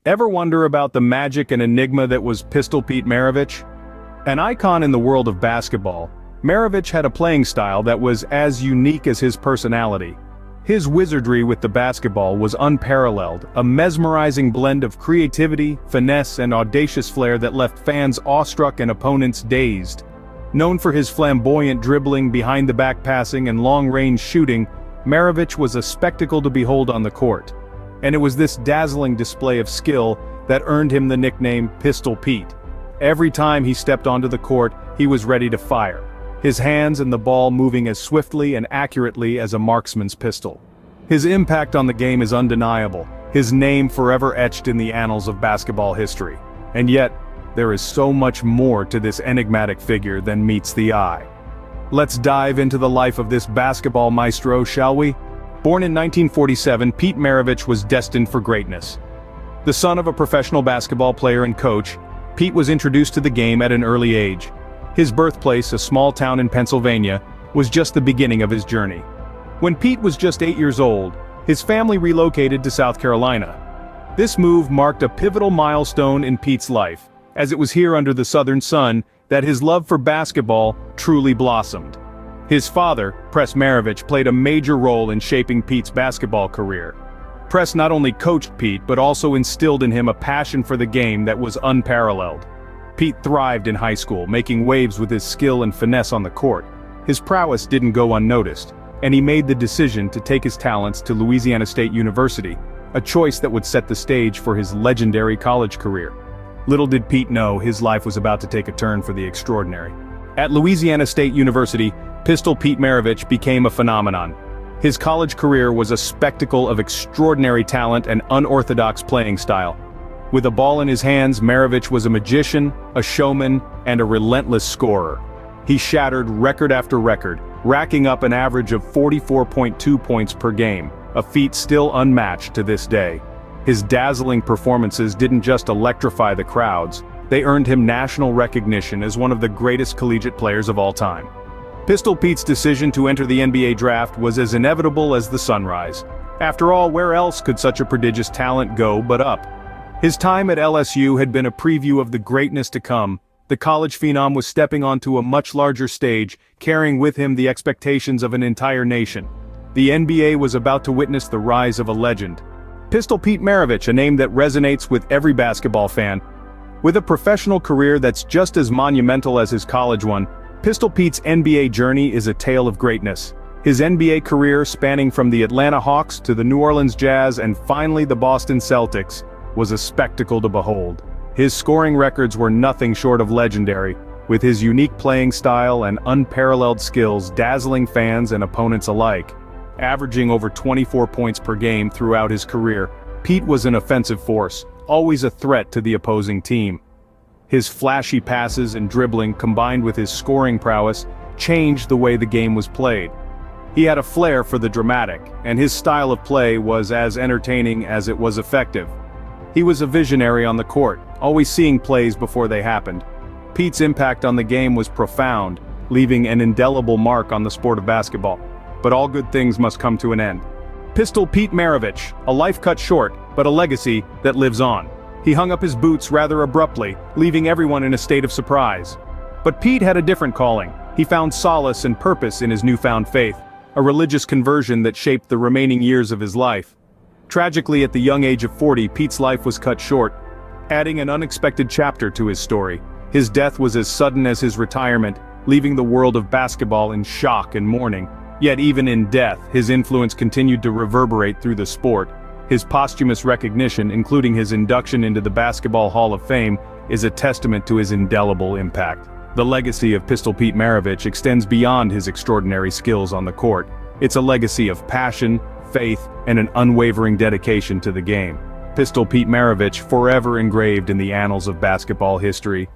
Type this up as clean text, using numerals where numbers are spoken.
Ever wonder about the magic and enigma that was Pistol Pete Maravich? An icon in the world of basketball, Maravich had a playing style that was as unique as his personality. His wizardry with the basketball was unparalleled, a mesmerizing blend of creativity, finesse and audacious flair that left fans awestruck and opponents dazed. Known for his flamboyant dribbling, behind-the-back passing and long-range shooting, Maravich was a spectacle to behold on the court. And it was this dazzling display of skill that earned him the nickname Pistol Pete. Every time he stepped onto the court, he was ready to fire, his hands and the ball moving as swiftly and accurately as a marksman's pistol. His impact on the game is undeniable, his name forever etched in the annals of basketball history. And yet, there is so much more to this enigmatic figure than meets the eye. Let's dive into the life of this basketball maestro, shall we? Born in 1947, Pete Maravich was destined for greatness. The son of a professional basketball player and coach, Pete was introduced to the game at an early age. His birthplace, a small town in Pennsylvania, was just the beginning of his journey. When Pete was just 8 years old, his family relocated to South Carolina. This move marked a pivotal milestone in Pete's life, as it was here under the southern sun that his love for basketball truly blossomed. His father, Press Maravich, played a major role in shaping Pete's basketball career. Press not only coached Pete but also instilled in him a passion for the game that was unparalleled. Pete thrived in high school, making waves with his skill and finesse on the court. His prowess didn't go unnoticed, and he made the decision to take his talents to Louisiana State University, a choice that would set the stage for his legendary college career. Little did Pete know his life was about to take a turn for the extraordinary. At Louisiana State University, Pistol Pete Maravich became a phenomenon. His college career was a spectacle of extraordinary talent and unorthodox playing style. With a ball in his hands, Maravich was a magician, a showman, and a relentless scorer. He shattered record after record, racking up an average of 44.2 points per game, a feat still unmatched to this day. His dazzling performances didn't just electrify the crowds, they earned him national recognition as one of the greatest collegiate players of all time. Pistol Pete's decision to enter the NBA draft was as inevitable as the sunrise. After all, where else could such a prodigious talent go but up? His time at LSU had been a preview of the greatness to come. The college phenom was stepping onto a much larger stage, carrying with him the expectations of an entire nation. The NBA was about to witness the rise of a legend. Pistol Pete Maravich, a name that resonates with every basketball fan. With a professional career that's just as monumental as his college one, Pistol Pete's NBA journey is a tale of greatness. His NBA career, spanning from the Atlanta Hawks to the New Orleans Jazz and finally the Boston Celtics, was a spectacle to behold. His scoring records were nothing short of legendary, with his unique playing style and unparalleled skills dazzling fans and opponents alike. Averaging over 24 points per game throughout his career, Pete was an offensive force, always a threat to the opposing team. His flashy passes and dribbling combined with his scoring prowess changed the way the game was played. He had a flair for the dramatic, and his style of play was as entertaining as it was effective. He was a visionary on the court, always seeing plays before they happened. Pete's impact on the game was profound, leaving an indelible mark on the sport of basketball. But all good things must come to an end. Pistol Pete Maravich, a life cut short, but a legacy that lives on. He hung up his boots rather abruptly, leaving everyone in a state of surprise. But Pete had a different calling. He found solace and purpose in his newfound faith, a religious conversion that shaped the remaining years of his life. Tragically, at the young age of 40, Pete's life was cut short, adding an unexpected chapter to his story. His death was as sudden as his retirement, leaving the world of basketball in shock and mourning. Yet even in death, his influence continued to reverberate through the sport. His posthumous recognition, including his induction into the Basketball Hall of Fame, is a testament to his indelible impact. The legacy of Pistol Pete Maravich extends beyond his extraordinary skills on the court. It's a legacy of passion, faith, and an unwavering dedication to the game. Pistol Pete Maravich, forever engraved in the annals of basketball history.